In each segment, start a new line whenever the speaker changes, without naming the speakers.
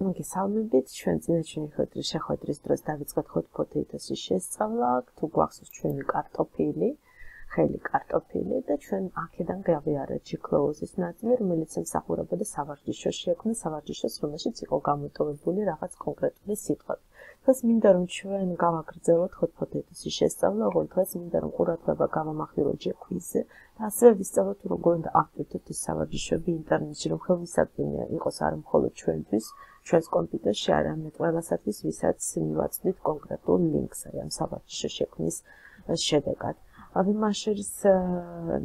მოგესალმებით, ჩვენ წინაშე შეხვედრის დროს დავიწყეთ hot potatoes-ის შესწავლა, თუ გვახსოვს ჩვენი კარტოფილი, ხელი კარტოფილი და ჩვენ აქედან გავიარეთ G-Close-ის ნაწილი, რომელიც ემსახურებოდა სავარჯიშოს შექმნას, სავარჯიშოს, რომელშიც იყო გამოტოვებული რაღაც კონკრეტული სიტყვები. დღეს მინდა რომ ჩვენ გავაგრძელოთ hot potatoes-ის შესწავლა, ოღონდ დღეს მინდა რომ ყურადღება გავამახვილოთ G-Quiz-ზე და ასევე ვისწავლოთ როგორ უნდა ავტვირთოთ ეს სავარჯიშოები ინტერნეტში, რომ ხელმისაწვდომი იყოს არა მხოლოდ ჩვენთვის, ჩვენს კომპიუტერში, არამედ ყველასათვის, ვისაც მივაწვდით კონკრეტულ ლინკს ამ სავარჯიშო შექმნის შედეგად. ვიმაშერის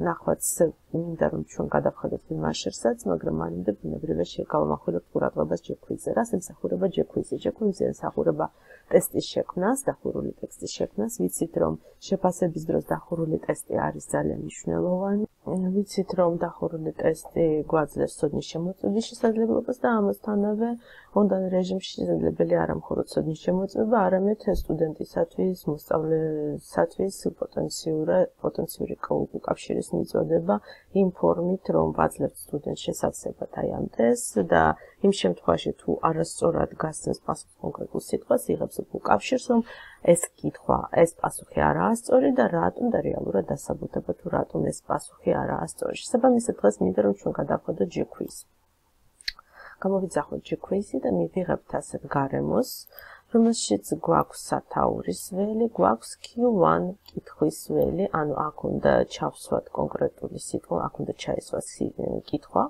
ნახვაც მინდა რომ ჩვენ გადავხედოთ ვიმაშერსაც, მაგრამ მანამდე ბუნებრივია შეგავამახვილოთ ყურადღებას G-Quiz-ზე. რას ემსახურება G-Quiz-ი? G-Quiz-ი ემსახურება ტესტის შექმნას, დახურული ტექსტის შექმნას. ვიცით რომ შეფასების დროს დახურული ტესტი არის ძალიან მნიშვნელოვანი. ვიცით რომ დახურული ტესტი გვაძლევს ცოდნის შემოწმების შესაძლებლობას და ამასთანავე ონლაინ რეჟიმში შესაძლებელია არა მხოლოდ ცოდნის შემოწმება, არამედ სტუდენტისათვის, მოსწავლესათვის პოტენციური უკავშირის მიწოდება იმ ფორმით, რომ ვაძლევთ სტუდენტს შესაძლებლად აი ამ ტესტს და იმ შემთხვევაში თუ არასწორად გასცემს პასუხს კონკრეტულ სიტყვას, იღებს უკავშირს, რომ ეს კითხვა, ეს პასუხი არაა სწორი და რატომ და რეალურად დასაბუთება თუ რატომ ეს პასუხი არაა სწორი. შესაბამისად დღეს მინდა რომ ჩვენ გადავხედოთ G-Quiz. გამოვიძახოთ G-Quiz-ი და მივიღებთ ასეთ გარემოს, რომელშიც გვაქვს სათაურის ველი, გვაქვს Q1 კითხვის ველი, ანუ აქ უნდა ჩავსვათ კონკრეტული სიტყვა, აქ უნდა ჩაისვას კითხვა,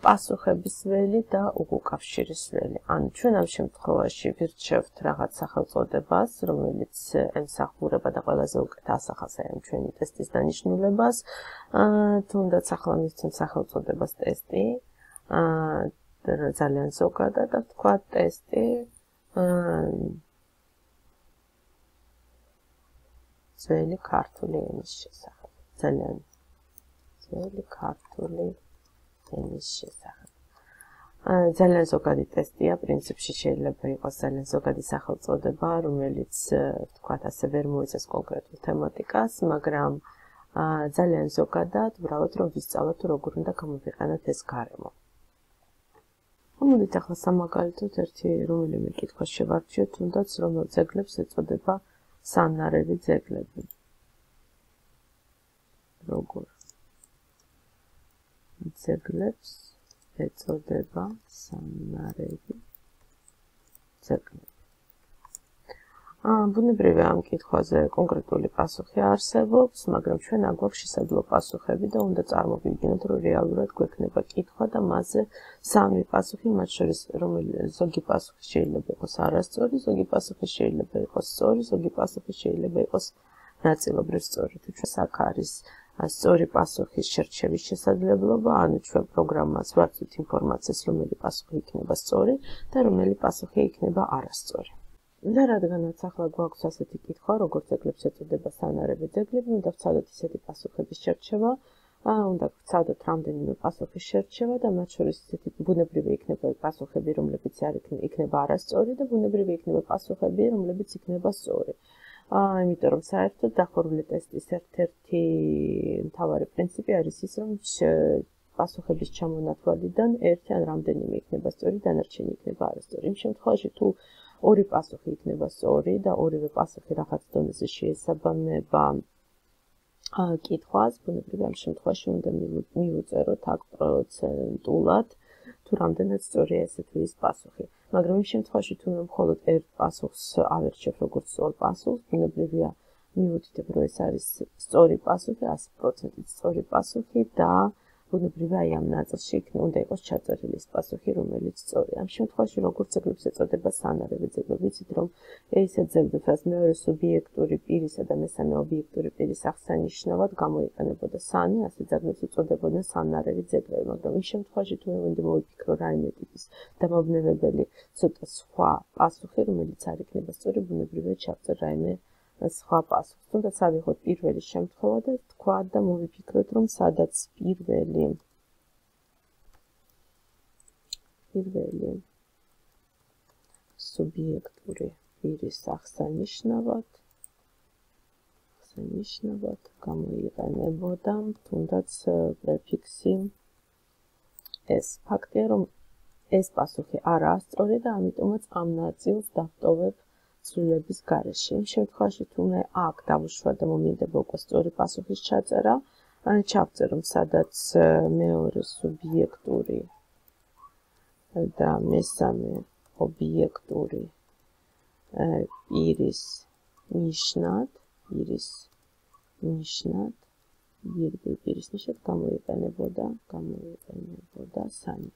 პასუხების ველი და უკავშირის ველი. ანუ ჩვენ ამ შემთხვევაში ვირჩევთ რაღაც სახელწოდებას, რომელიც ემსახურება და ყველაზე უკეთ ასახავს ამ ჩვენი ტესტის დანიშნულებას. თუნდაც ახლა მისცემ სახელწოდებას ტესტი, ძალიან ზოგადად და თქვა ტესტი ძველი ქართული ენის შესახებ. ძალიან ძველი ქართული ენის შესახებ. ძალიან ზოგადი ტესტია, პრინციპში შეიძლება იყოს ძალიან ზოგადი სახელწოდება, რომელიც თქვათ ასე ვერ მოიცავს კონკრეტულ თემატიკას, მაგრამ ძალიან ზოგადად, უბრალოდ რომ ვისწავლოთ როგორ უნდა გამოვიყენოთ ეს გარემო. მოდით ახლა სამაგალითოდ ერთი რომელიმე კითხვა შევარჩიოთ, თუნდაც რომელ ძეგლებს ეწოდება სანნარევი ძეგლები. როგორ ძეგლებს ეწოდება სანნარევი ძეგლები. ბუნებრივია ამ კითხვაზე კონკრეტული პასუხი არსებობს, მაგრამ ჩვენ აქ გვაქვს შესაძლო პასუხები და უნდა წარმოვიდგინოთ, რომ რეალურად გვექნება კითხვა და მასზე სამი პასუხი, მათ შორის ზოგი პასუხი შეიძლება იყოს არასწორი, ზოგი პასუხი შეიძლება იყოს სწორი, ზოგი პასუხი შეიძლება იყოს ნაწილობრივ სწორი. თუ ჩვენს აქ არის სწორი პასუხის შერჩევის შესაძლებლობა, ანუ ჩვენ პროგრამას ვაწვდით ინფორმაციას, რომელი პასუხი იქნება სწორი და რომელი პასუხი იქნება არასწორი. და რადგანაც ახლა გვაქვს ასეთი კითხვა, როგორ ძეგლებს ეწოდება სანნარევი ძეგლები, უნდა ვცადოთ ისეთი პასუხების შერჩევა, უნდა ვცადოთ რამდენიმე პასუხის შერჩევა და მათ შორის ისეთი ბუნებრივი იქნება პასუხები, რომლებიც იქნება არასწორი და ბუნებრივი იქნება პასუხები, რომლებიც იქნება სწორი. იმიტომ რომ საერთოდ დახურული ტესტის ერთ-ერთი მთავარი პრინციპი არის ის, რომ პასუხების ჩამონათვალიდან ერთი ან რამდენიმე იქნება სწორი, დანარჩენი იქნება არასწორი. იმ შემთხვევაში თუ ორი პასუხი იქნება სწორი და ორივე პასუხი რაღაც დონეზე შეესაბამება კითხვას, ბუნებრივია ამ შემთხვევაში უნდა მივუწეროთ აქ პროცენტულად, თუ რამდენად სწორია ესე თუ ის პასუხი. მაგრამ იმ შემთხვევაში თუ მხოლოდ ერთ პასუხს ავერჩევ როგორც სწორ პასუხს, ბუნებრივია მივუთითებ, რომ ეს არის სწორი პასუხი, 100%-ით სწორი პასუხი და ბუნებრივია აი ამ ნაწილში უნდა იყოს ჩაწერილი ის პასუხი, რომელიც სწორია. ამ შემთხვევაში როგორც ძეგლებს ეწოდება სანნარევი ძეგლები, ვიცით რომ ისეთ ძეგლებს, რაც მეორე სუბიექტური პირისა და მესამე ობიექტური პირის აღსანიშნავად გამოიყენებოდა სანი, ასე ძეგლებს უწოდებოდნენ სანნარევი ძეგლები, მაგრამ იმ შემთხვევაში თუ უნდა მოვიფიქრო რაიმე ტიპის დამაბნევებელი ცოტა სხვა პასუხი, რომელიც არ იქნება სწორი, ბუნებრივია ჩავწერ რაიმე სხვა პასუხს. თუნდაც ავიღოთ პირველი შემთხვევა და თქვა და მოვიფიქროთ, რომ სადაც პირველი სუბიექტური პირის აღსანიშნავად გამოიყენებოდა თუნდაც პრეფიქსი ეს. ფაქტია, რომ ეს პასუხი არაა სწორი და ამიტომაც ამ ნაწილს დავტოვებ ცვლილების გარეშე. იმ შემთხვევაში თუ მე აქ დავუშვა და მომინდება უკვე სწორი პასუხის ჩაწერა, ჩავწერ რომ სადაც მეორე სუბიექტური და მესამე ობიექტური პირის ნიშნად გამოიყენებოდა სანი.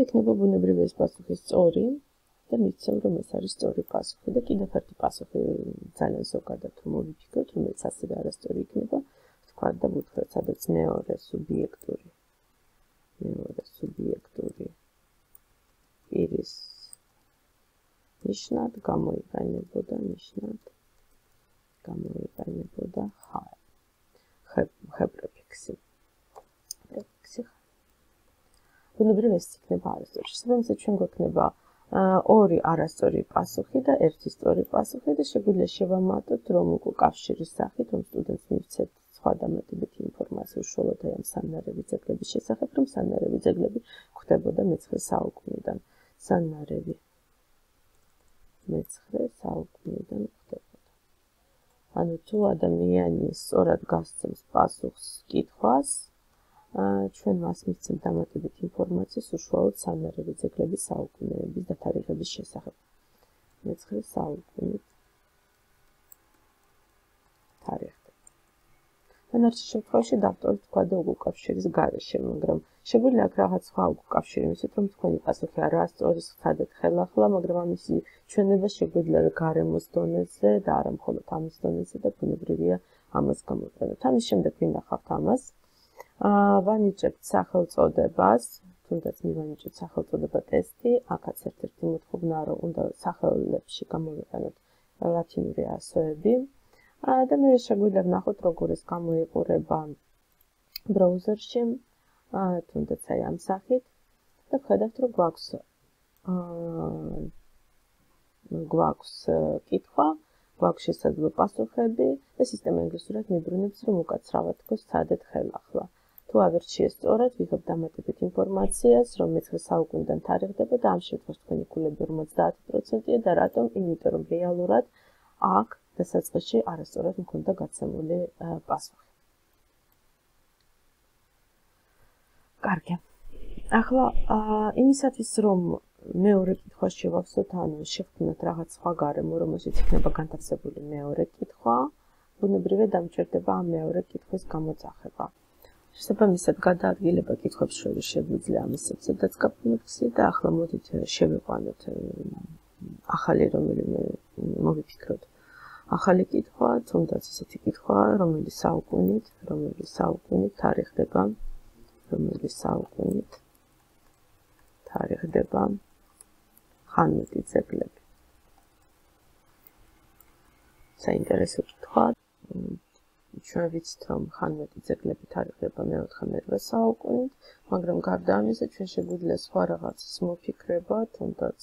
იქნება ბუნებრივი ეს პასუხი სწორი და მიცემ რომ ეს არის სწორი პასუხი და კიდევ ერთი პასუხი ძალიან ზოგადად თუ მოვიფიქროთ, რომელიც ასევე არასწორი იქნება, თქვა და ვუთხრეთ, სადაც მეორე სუბიექტური პირის ნიშნად გამოიყენებოდა ხეპრეფიქსი. ბუნებრივ ეს იქნება არასწორი. შესაბამისად ჩვენ გვექნება ორი არასწორი პასუხი და ერთი სწორი პასუხი და შეგვიძლია შევამატოთ რომ უკვე კავშირის სახით რომ სტუდენტს მივცეთ სხვა დამატებითი ინფორმაცია უშუალოდ ამ სანნარევი ძეგლების შესახებ, რომ სანნარევი ძეგლები გვხვდებოდა მე-9 საუკუნიდან. ანუ თუ ადამიანი სწორად გასცემს პასუხს კითხვას, ჩვენ მას მისცემთ დამატებით ინფორმაციას უშუალოდ სანნარევი ძეგლების საუკუნეების და თარიღების შესახებ. მე-9 საუკუნით თარიღდება. დანარჩენ შემთხვევაში დავტოვებთ თქვა და უკავშირის გარეშე, მაგრამ შეგვიძლია აქ რაღაც სხვა უკავშირი მისცეთ, რომ თქვენი პასუხი არაა სწორი, სცადეთ ხელახლა, მაგრამ ამისი ჩვენება შეგვიძლია გარემოს დონეზე და არა მხოლოდ ამის დონეზე და ბუნებრივია ამას გამოვიყენოთ. ამის შემდეგ ვინახავთ ამას. ვანიჭებთ სახელწოდებას, თუნდაც მივანიჭებთ სახელწოდება ტესტი, აქაც ერთ-ერთი მოთხოვნა რომ უნდა სახელებში გამოვიყენოთ ლათინური ასოები. და მე შეგვიძლია ვნახოთ როგორ ეს გამოიყურება ბრაუზერში, თუნდაც აი ამ სახით და ვხედავთ რომ გვაქვს კითხვა, გვაქვს შესაძლო პასუხები და სისტემა ინგლისურად მიბრუნებს რომ უკაცრავად თქოს სცადეთ ხელახლა. თუ ავერჩიეს სწორად, ვიღებ დამატებით ინფორმაციას, რომ მე-9 საუკუნიდან თარიღდება და ამ შემთხვევაში თქვენი ქულები 50%-ია და რატომ? იმიტომ რომ რეალურად აქ დასაწყისში არასწორად მქონდა გაცემული პასუხი. კარგი. ახლა იმისათვის რომ მეორე კითხვას შევავსოთ, ანუ შევქმნათ რაღაც სხვა გარემო, რომელშიც იქნება განთავსებული მეორე კითხვა, ბუნებრივია დამჭირდება ამ მეორე კითხვის გამოძახება. შესაბამისად გადაადგილება კითხვებს შორის შეგვიძლია ამისებსაც გაფორმებსი და ახლა მოდით შევიყვანოთ ახალი რომელიმე მოვიფიქროთ. ახალი კითხვა, თუნდაც ისეთი კითხვა, რომელი საუკუნით თარიღდება ხანმეტი ძეგლები. საინტერესო კითხვა. ჩვენ ვიცით, რომ ხანმეტი ძეგლები თარიღდება მე-4-მე-8 საუკუნით, მაგრამ გარდა ამისა, ჩვენ შეგვიძლია სხვა რაღაცის მოფიქრება, თუნდაც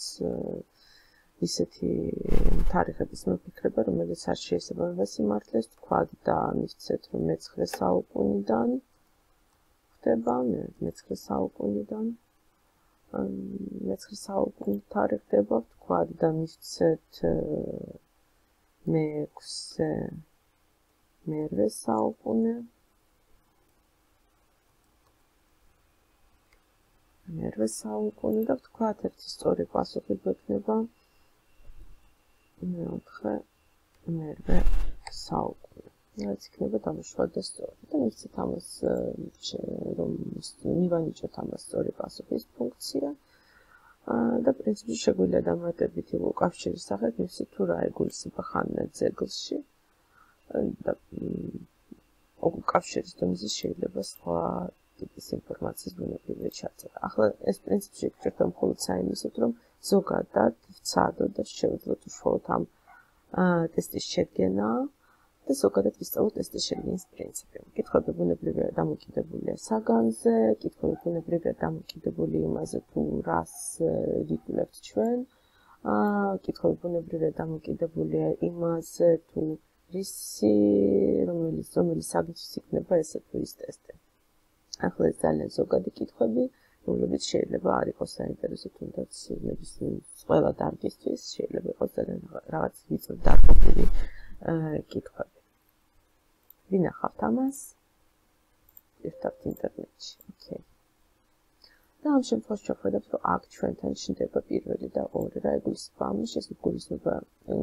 ისეთი თარიღების მოფიქრება, რომელიც არ შეესაბამება სიმართლეს, თქვათ და მისცეთ, რომ მე-9 საუკუნიდან ხდება, მე-9 საუკუნით თარიღდება, თქვათ და მისცეთ მე-8 საუკუნე. მე-8 საუკუნე და ვთქვათ ერთი სწორი პასუხი გვექნება მე-8 საუკუნე. რაც იქნება დამუშვა და სწორი. და მისცეთ ამას რომ მივანიჭოთ ამას სწორი პასუხის ფუნქცია. და პრინციპში შეგვიძლია დამატებითი უკავშირის სახით მისცეთ თუ რა ეგულისება ხანმეტ ძეგლში. და უკავშირის დონეზე შეიძლება სხვა ტიპის ინფორმაციის ბუნებრივია ჩაწერა. ახლა ეს პრინციპში გჭირდება მხოლოდ საიმისოდ, რომ ზოგადად ვცადოთ და შევძლოთ უშუალოდ ამ ტესტის შედგენა და ზოგადად ვისწავლოთ ტესტის შედგენის პრინციპი. კითხვები ბუნებრივია დამოკიდებულია საგანზე, კითხვები ბუნებრივია დამოკიდებული იმაზე, თუ რას ვიკვლევთ ჩვენ. კითხვები ბუნებრივია დამოკიდებულია იმაზე, თუ რომელი საგნისთვის იქნება ესე თუ ის ტესტი. ახლა ეს ძალიან ზოგადი კითხვები, ფასულებიც შეიძლება არ იყოს საინტერესო, თუნდაც ნებისმიერ ყველა დარგისთვის შეიძლება იყოს ძალიან რაღაც ვიწრო დარგობრივი კითხვები. ვინახავთ ამას ერთად ინტერნეტში. ოკეი. და ამ შემთხვევაში ვხედავთ, რომ აქ ჩვენთან ჩნდება პირველი და ორი რა ეგულისება ამის, ეს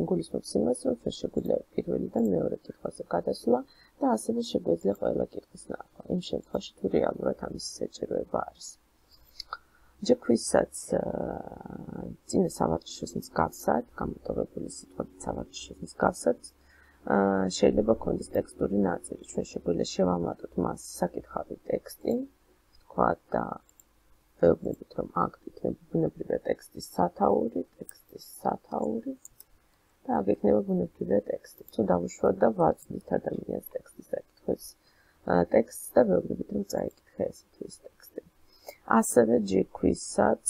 გულისხმობს იმას, რომ ჩვენ შეგვიძლია პირველიდან მეორე კითხვაზე გადასვლა და ასევე შეგვიძლია ყველა კითხვის ნახვა. იმ შემთხვევაში თუ რეალურად ამის საჭიროება არის. ჯექვისაც წინა სავარჯიშოს მსგავსად, გამოტოვებული სიტყვებით სავარჯიშოს მსგავსად, შეიძლება გქონდეს ტექსტური ნაწილი. ჩვენ შეგვიძლია შევამატოთ მას საკითხავი ტექსტი, თქვა და ვეუბნებით, რომ აქ იქნება ბუნებრივია ტექსტის სათაური და აქ იქნება ბუნებრივია ტექსტი. თუ დავუშვათ და ვაწვდით ადამიანს ტექსტის საკითხვის ტექსტს და ვეუბნებით, რომ წაიკითხე ესეთის ტექსტი. ასევე ჯექვისაც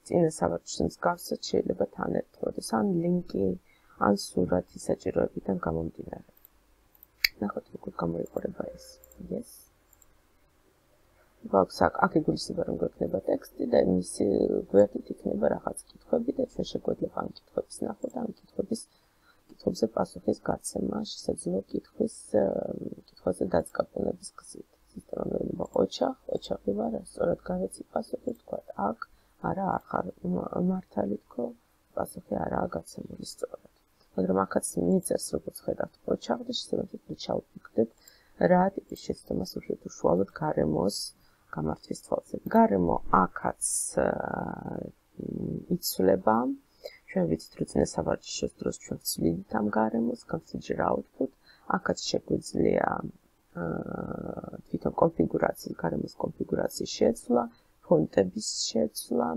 წინა სავარჯიშოს მსგავსად შეიძლება თან ერთვოდეს ან ლინკი, ან სურათი საჭიროებიდან გამომდინარე. ნახოთ, როგორ გამოიყურება ეს. Yes. გვაქვს აქ იგულისება, რომ გვექნება ტექსტი და მისი გვერდით იქნება რაღაც კითხვები და ჩვენ შეგვეძლება ამ კითხვების ნახვა და ამ კითხვებზე პასუხის გაცემა, შესაძლოა კითხვაზე დაწყაბილების გზით. სისტემა მეუბნება ოჩახი ვარ, სწორად გავეცი პასუხი, თქვა აქ, არა, არ ხარ მართალი თქო, პასუხი არაა გაცემული სწორად. მაგრამ აქაც მიწერს, როგორც ხედავთ, ოჩახი და შესაბამისად ჩავფიქრდეთ, რა ტიპის შეცდომას უშუალოდ გარემოს გამართვის თვალსა. გარემო აქაც იცვლება. ჩვენ ვიცით, რომ წინა სავარჯიშოს დროს ჩვენ ვცვლიდით ამ გარემოს, consider output. აქაც შეგვიძლია თვითონ კონფიგურაციის, გარემოს კონფიგურაციის შეცვლა, ფონტების შეცვლა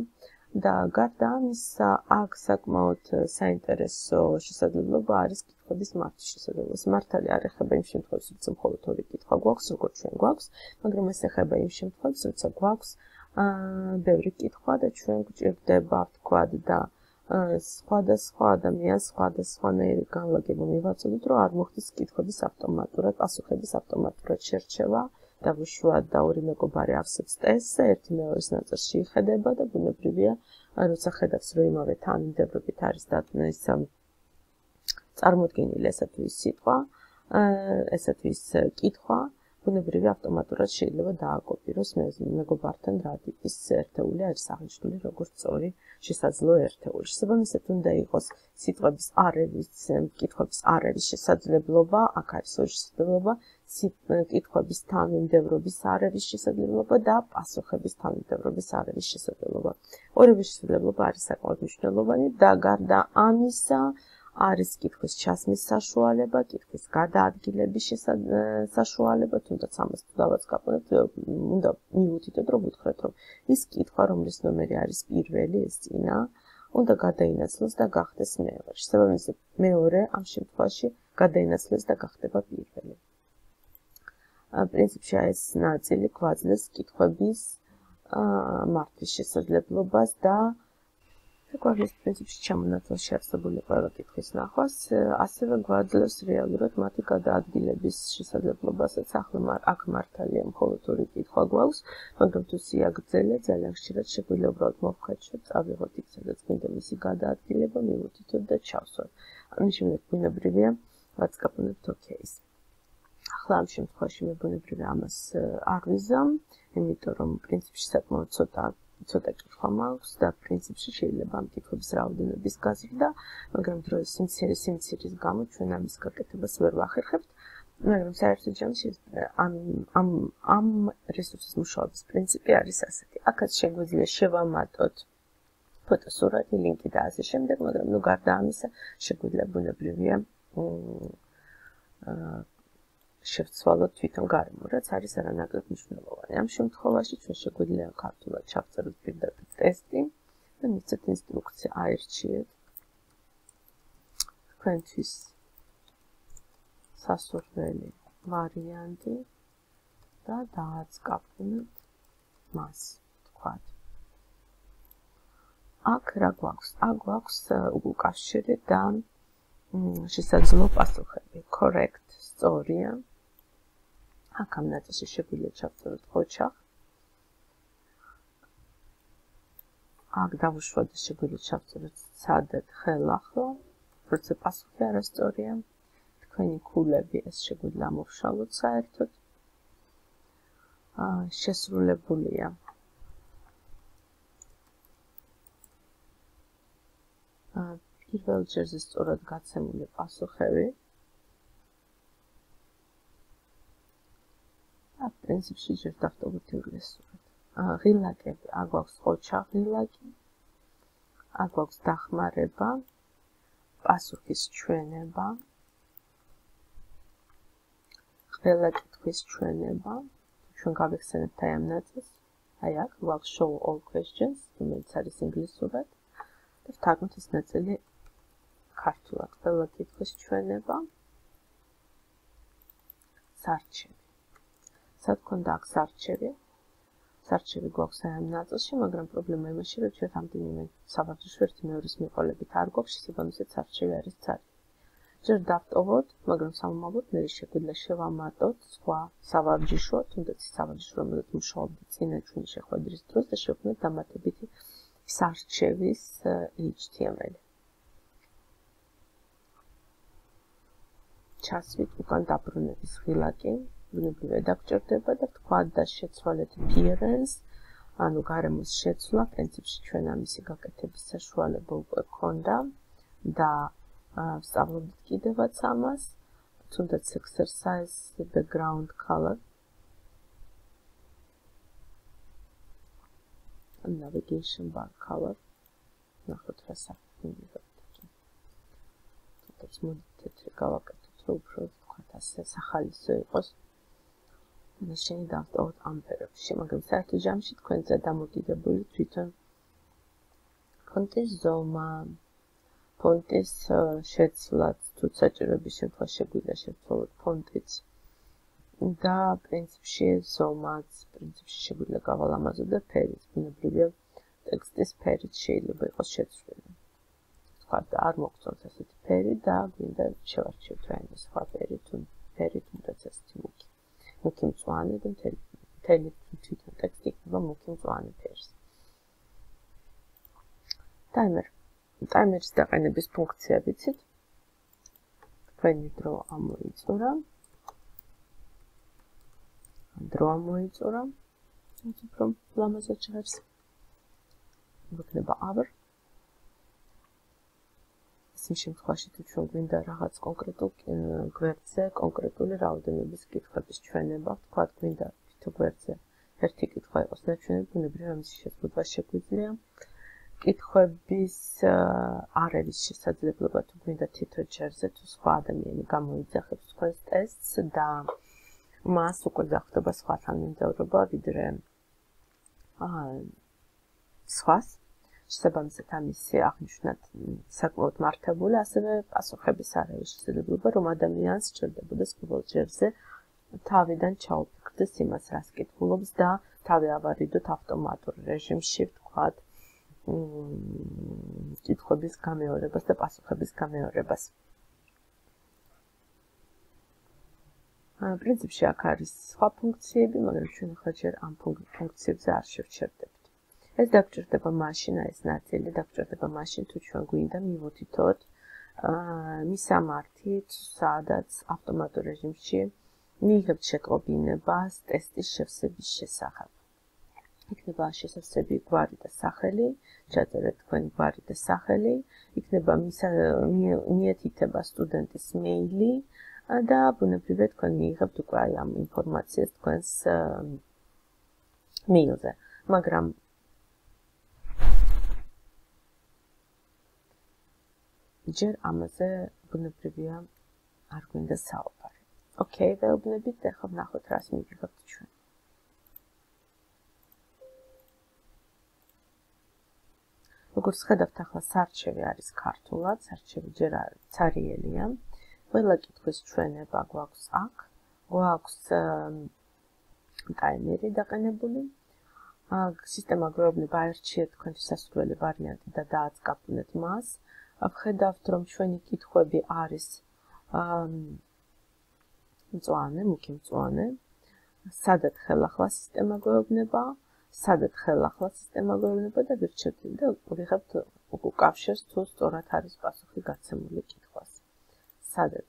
და გარდა ამისა, აქ საკმაოდ საინტერესო შესაძლებლობა არის კითხვების მართვის შესაძლებლობა. მართალი არ ეხება იმ შემთხვევაში, როცა მხოლოდ ორი კითხვა გვაქვს, როგორც ჩვენ გვაქვს, მაგრამ ეს ეხება იმ შემთხვევაში, როცა გვაქვს ბევრი კითხვა და ჩვენ გვჭირდება, ვთქვათ, და სხვადასხვა ადამიანს სხვადასხვანაირი განლაგება მივაწოდოთ, რომ არ მოხდეს კითხვების ავტომატურად, პასუხების ავტომატურად შერჩევა. დავუშვათ და ორი მეგობარი ავსებს ტესტს, ერთი მეორეს ნაწილში იხედება და ბუნებრივია, როცა ხედავს, რომ იმავე თანმიმდევრობით არის ეს წარმოდგენილი ესა თუ ის სიტყვა, ესა თუ ის კითხვა, ბუნებრივია ავტომატურად შეიძლება დააკოპიროს მეგობართან რა ტიპის ერთეული არის აღნიშნული როგორც სწორი შესაძლო ერთეული. შესაბამისად უნდა იყოს სიტყვების არევის, კითხვების არევის შესაძლებლობა, აქ არის ორი შესაძლებლობა, კითხვების თანმიმდევრობის არევის შესაძლებლობა და პასუხების თანმიმდევრობის არევის შესაძლებლობა. ორივე შესაძლებლობა არის საკმაოდ მნიშვნელოვანი და გარდა ამისა არის კითხვის ჩასმის საშუალება, კითხვის გადაადგილების საშუალება, თუნდაც ამას თუ დავაწყაპონებთ, უნდა მივუთითოთ, რომ ვუთხრეთ, რომ ის კითხვა, რომლის ნომერი არის პირველი, ეს წინა, უნდა გადაინაცვლოს და გახდეს მეორე. შესაბამისად, მეორე ამ შემთხვევაში გადაინაცვლეს და გახდება პირველი. პრინციპში ეს ნაწილი გვაძლევს კითხვების მართვის შესაძლებლობას და გვაძლევს პრინციპში ჩამონათვალ შეარსებული ყველა კითხვის ნახვას, ასევე გვაძლევს რეალურად მათი გადაადგილების შესაძლებლობასაც. ახლა აქ მართალია მხოლოდ ორი კითხვა გვაქვს, მაგრამ თუ სიაგრძელე ძალიან ხშირად შეგვიძლია უბრალოდ მოვხაჩოთ, წავიღოთ იქ, სადაც გვინდა მისი გადაადგილება, მივუთითოთ და ჩავსვათ. ამის შემდეგ ბუნებრივია ვაწყაპონებთ OK-ს. ახლა ამ შემთხვევაში მე ბუნებრივია ამას არ ვიზამ, იმიტომ რომ პრინციპში საკმაოდ ცოტა კითხვა მაქვს და პრინციპში შეიძლება ამ კითხვების რაოდენობის გაზრდა, მაგრამ დროის სიმცირის გამო ჩვენ ამის გაკეთებას ვერ ვახერხებთ, მაგრამ საერთოდ ჯამში ამ რესურსის მუშაობის პრინციპი არის ასეთი. აქაც შეგვიძლია შევამატოთ ფოტოსურათი, ლინკი და ასე შემდეგ, მაგრამ ნუ გარდა ამისა შეგვიძლია ბუნებრივია შევცვალოთ თვითონ გარემო, რაც არის არანაკლებ მნიშვნელოვანი. ამ შემთხვევაში ჩვენ შეგვიძლია ქართულად ჩავწეროთ პირდაპირ ტესტი და მისცეთ ინსტრუქცია აირჩიეთ თქვენთვის სასურველი ვარიანტი და დააწყაპუნებთ მას, თქვათ. აქ რა გვაქვს? აქ გვაქვს უკავშირი და შესაძლო პასუხები. Correct, სწორია. აქ ამ ნაწილში შეგვიძლია ჩავწეროთ ოჩახ აქ დავუშვათ შეგვიძლია ჩავწეროთ სადად ხელახლა, როცა პასუხი არასწორია. თქვენი ქულები ეს შეგვიძლია ამოვშალოთ საერთოდ. შესრულებულია. პირველ ჯერზე სწორად გაცემული პასუხები. პრინციპში ჯერ დავტოვოთ ინგლისურად. ღილაკები, აქ გვაქვს ყოჩა ღილაკი, აქ გვაქვს დახმარება, პასუხის ჩვენება, ყველა კითხვის ჩვენება, ჩვენ გავიხსენებთ აი ამ ნაწილს, აი აქ გვაქვს show all questions, რომელიც არის ინგლისურად, და ვთანხმოთ ეს ნაწილი ქართულად, ყველა კითხვის ჩვენება, სარჩევი. სად გქონდა აქ სარჩევი? სარჩევი გვაქვს აი ამ ნაწილში, მაგრამ პრობლემა იმაში, რომ ჩვენ რამდენიმე სავარჯიშო ერთი მეორის მიყოლებით არ გვაქვს, შესაბამისად სარჩევი არის ცალი. ჯერ დავტოვოთ, მაგრამ სამომავლოდ მე შეგვიძლია შევამატოთ სხვა სავარჯიშო, თუნდაც სავარჯიშო, რომელზეც მუშაობდით წინა ჩვენი შეხვედრის დროს და შევქმნით დამატებითი სარჩევის HTML. ჩასვით უკან დაბრუნების ღილაკი, ბუნებრივად დაგჭირდება და ვთქვათ და შეცვალეთ appearance, ანუ გარემოს შეცვლა, პრინციპში ჩვენ ამისი გაკეთების საშუალება უკვე გქონდა და ვსწავლობთ კიდევაც ამას, თუნდაც exercise background color, navigation bar color, ნახოთ რა საფუნდament εκεί. თუნდაც მოდით თეთრი გავაკეთოთ, რომ უფრო ვთქვათ ასე სახალისო იყოს. და შენი დავტოვოთ ამ ფერებში, მაგრამ საერთო ჯამში თქვენზე დამოკიდებული თვითონ ფონტის ზომა, ფონტის შეცვლაც, თუ საჭიროების შემთხვევაში შეგვიძლია შევცვალოთ ფონტიც და პრინციპში ზომაც, პრინციპში შეგვიძლია გავალამაზოთ და ფერიც, ბუნებრივია ტექსტის ფერიც შეიძლება იყოს შეცვლილი. ვთქვათ, არ მოგწონს ასეთი ფერი და გვინდა შევარჩიოთ რაიმე სხვა ფერი, თუ ფერი თუნდაც ასეთი მუქი. მუქი მწვანე და მთელი თვითონ ტექსტი იქნება მუქი მწვანე ფერს. ტაიმერის დაყენების ფუნქცია ვიცით. თქვენი დრო ამოიწურა. დრო ამოიწურა. ეს უფრო ლამაზად ჟღერს. იქნება hour. ისიმ შემთხვევაში თუ ჩვენ გვინდა რაღაც კონკრეტულ გვერდზე კონკრეტული რაოდენობის კითხვების ჩვენება, ვთქვათ, გვინდა თითო გვერდზე ერთი კითხვა იყოს ნაჩვენები, ბუნებრივია ამის შესრულება შეგვიძლია. კითხვების არ არის შესაძლებლობა თუ გვინდა თითო ჯერზე თუ სხვა ადამიანი გამოიძახებს თქვენს ტესტს და მას უკვე გახდება სხვა თანმიმდევრობა ვიდრე სხვას. შესაბამისად ამისი აღნიშნად საკმაოდ მართებული, ასევე პასუხების არ არის შესაძლებლობა, რომ ადამიანს სჭირდებოდეს ყოველ ჯერზე თავიდან ჩაუფიქრდეს იმას, რას კითხულობს და თავი ავარიდოთ ავტომატურ რეჟიმში, ვთქვათ, კითხვების გამეორებას და პასუხების გამეორებას. პრინციპში აქ არის სხვა ფუნქციები, მაგრამ ჩვენ ახლა ჯერ ამ ფუნქციებზე არ შევჩერდებთ. ეს დაგჭირდება მაშინ, ეს ნაწილი დაგჭირდება მაშინ, თუ ჩვენ გვინდა მივუთითოთ მისამართით, სადაც ავტომატურ რეჟიმში მიიღებთ შეტყობინებას ტესტის შევსების შესახებ. იქნება შესავსები გვარი და სახელი, ჩაწერეთ თქვენი გვარი და სახელი, იქნება მიეთითება სტუდენტის მეილი და ბუნებრივია თქვენ მიიღებთ უკვე ამ ინფორმაციას თქვენს მეილზე. მაგრამ ჯერ ამაზე ბუნებრივია არ გვინდა საუბარი. ოკეი, ველბნებით, ახლა ვნახოთ რას მივიღებთ ჩვენ. როგორც ხედავთ, ახლა სარჩევი არის ქართულად, სარჩევი ჯერ ცარიელია. ყველა კითხვის ჩვენება გვაქვს აქ, გვაქვს ტაიმერი დაყენებული. სისტემა გვეუბნება აირჩიეთ თქვენთვის სასურველი ვარიანტი და დააწკაპუნეთ მას. ვხედავთ, რომ ჩვენი კითხვები არის მწვანე, მუქი მწვანე. სადაც ხელახლა სისტემა გვეუბნება, სადაც ხელახლა სისტემა გვევლინება და ვირჩევთ და ვიღებთ უკავშირს თუ სწორად არის პასუხი გაცემული კითხვას. სადაც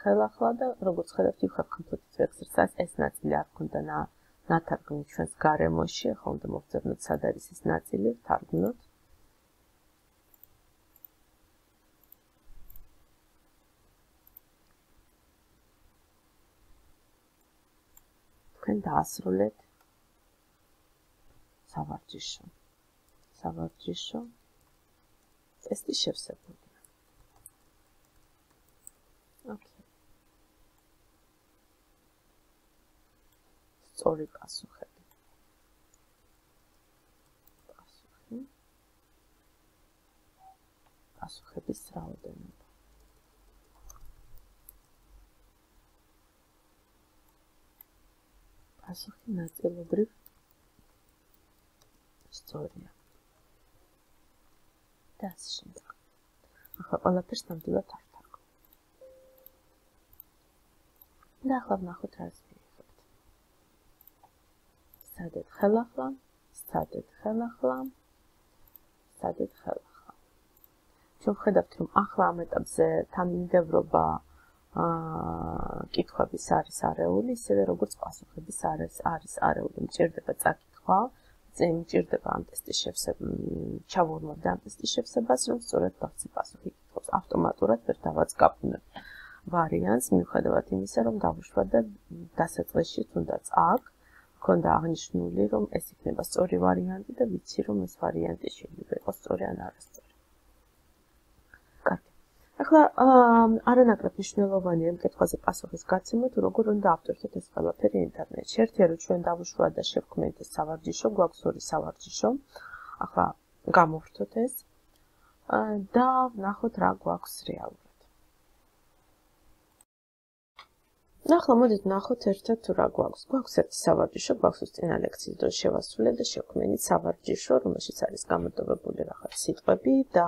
ხელახლა და როგორც ხედავთ ვიხავ completed exercise ეს ნაწილი არ ქონდა ნათარგმნი ჩვენს გარემოში, ახლა უნდა მოვწერნოთ სად არის ეს ნაწილი, ვთარგმნოთ. თქვენ დაასრულეთ სავარჯიშო ტესტი შევსებულია. ოკეი. სწორი პასუხები. პასუხების რაოდენობა. პასუხი ნაწილობრივ სწორია. და ასე შემდეგ. ახლა ყველაფერს ნამდვილად არ ვთარგმნ. და ახლა ვნახოთ რა ვიღებთ. სადეთ ხელახლა. ჩვენ ვხედავთ, რომ ახლა ამ ეტაპზე თანმიმდევრობა კითხვების არის არეული, ისევე როგორც პასუხების არის არეული. მჭირდება წაკითხვა, მჭირდება ამ ტესტის ჩავორმავდა ამ ტესტის შევსებას, რომ სწორად გავცე პასუხი კითხვებს. ავტომატურად ვერ დავაწყაპნებ ვარიანტს, მიუხედავად იმისა, რომ დავუშვა და დასაწყისში თუნდაც აქ მქონდა აღნიშნული, რომ ეს იქნება სწორი ვარიანტი და ვიცი, რომ ეს ვარიანტი შეიძლება იყოს სწორი ან არასწორი. კარგი. ახლა არანაკლებ მნიშვნელოვანია ამ კითხვაზე პასუხის გაცემა, თუ როგორ უნდა ავტოროთ ეს ყველაფერი ინტერნეტში. ერთია რომ ჩვენ დავუშვა და შევქმნით ეს სავარჯიშო, გვაქვს ორი სავარჯიშო. ახლა გამოვხდოთ ეს და ვნახოთ რა გვაქვს რეალურად. ახლა მოდით ვნახოთ ერთად თუ რა გვაქვს. გვაქვს ერთი სავარჯიშო, გვაქვს წინა ლექციის დროს შევასრულე და შევქმნით სავარჯიშო, რომელშიც არის გამოტოვებული რაღაც სიტყვები და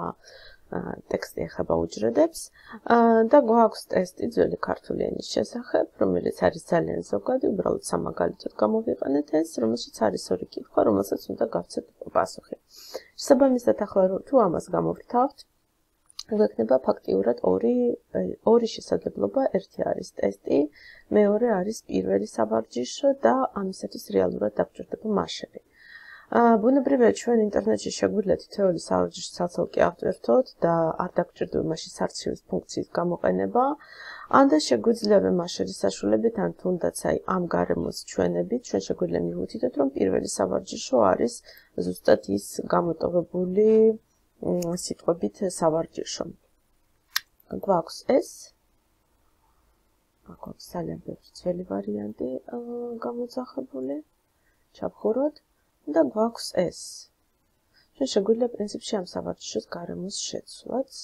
ტექსტი ეხება უჯრედებს და გვაქვს ტესტი ძველი ქართული ენის შესახებ, რომელიც არის ძალიან ზოგადი, უბრალოდ სამაგალითოდ გამოვიყენეთ ეს, რომელშიც არის ორი კითხვა, რომელსაც უნდა გავცეთ პასუხი. შესაბამისად, ახლა თუ ამას გამოვთავთ, გვექნება ფაქტიურად ორი შესაძლებლობა, ერთი არის ტესტი, მეორე არის პირველი სავარჯიშო და ამისათვის რეალურად დაგჭირდება მასშტაბი. ბუნებრივია ჩვენ ინტერნეტში შეგვიძლია თითოეული სავარჯიშო ცალ-ცალკე ავტვერთოთ და არ დაგჭირდება მაშინ არჩევის ფუნქციის გამოყენება, ან და შეგვიძლია მასშტაბის საშუალებით, ან თუნდაც ამ გარემოს ჩვენებით, ჩვენ შეგვიძლია მივუთითოთ, რომ პირველი სავარჯიშო არის ზუსტად ის გამოტოვებული სიტყვებით სავარჯიშო. გვაქვს ეს, გვაქვს ძალიან ბევრი ძველი ვარიანტი გამოძახებული, ჩავხუროთ. და გვაქვს ეს. ჩვენ შეგვიძლია პრინციპში ამ სავარჯიშოს გარემოს შეცვლაც,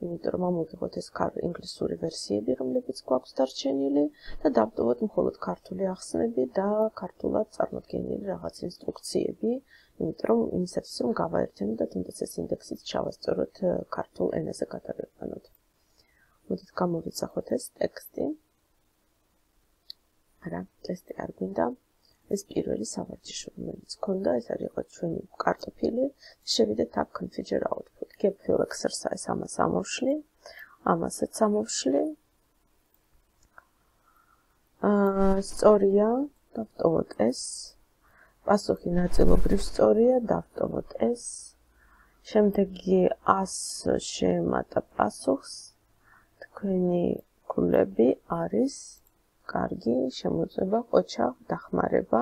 იმიტომ რომ ამოვიღოთ ეს ინგლისური ვერსიები, რომლებიც გვაქვს დარჩენილი და დავტოვოთ მხოლოდ ქართული ახსნები და ქართულად წარმოდგენილი რაღაც ინსტრუქციები, იმიტომ რომ იმისათვის რომ გავაერთიანოთ და თუნდაც ეს ინდექსიც ჩავასწოროთ ქართულ ენაზე გადავიყვანოთ. მოდით გამოვიძახოთ ეს ტექსტი. არა, ტესტი არ გვინდა. ეს პირველი სავარჯიშო, რომელიც გქონდა, ეს არის იყო ჩვენი კარტოფილი. შევიდეთ აქ configure output, give fill exercise, ამას ამოვშლი, ამასაც ამოვშლი. სწორია, დავტოვოთ ეს. პასუხი ნაწილობრივ სწორია, დავტოვოთ ეს. შემდეგი 100 შეემატა პასუხს. თქვენი ქულები არის კარგი, შემოწმება, ყოჩა, დახმარება.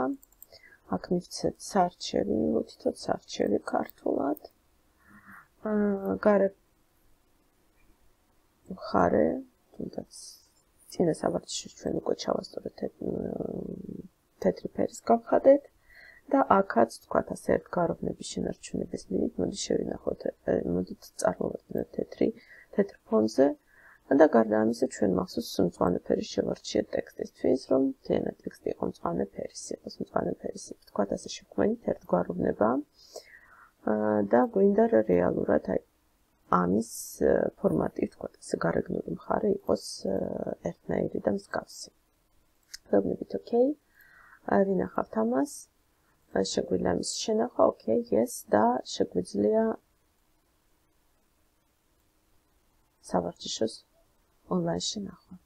აქ მივცეთ სარჩევი, მივუთითოთ სარჩევი ქართულად. გარე მხარე, თუნდაც წინა სავარჯიშოს ჩვენ უკვე ჩავასწორეთ თეთრი ფერის გავხადეთ და აქაც თქვათ ასე ერთგვაროვნების შენარჩუნების მინით, მოდით შევინახოთ, მოდით წარმოვადგინოთ თეთრ ფონზე. და გარდა ამისა ჩვენ მახსოვს მწვანე ფერი შევარჩიეთ ტექსტისთვის, რომ თენა ტექსტი იყო მწვანე ფერის, იყოს მწვანე ფერის. თქვათ ასე შევქმნით ერთგვაროვნება და გვინდა რეალურად ამის ფორმატი, თქვათ ასე გარეგნული მხარე იყოს ერთნაირი და მსგავსი. ვეუბნებით ოკეი. ვინახავთ ამას. შეგვიძლია მის შენახვა, okay, yes და შეგვიძლია სავარჯიშოს ონლაინში ნახვა.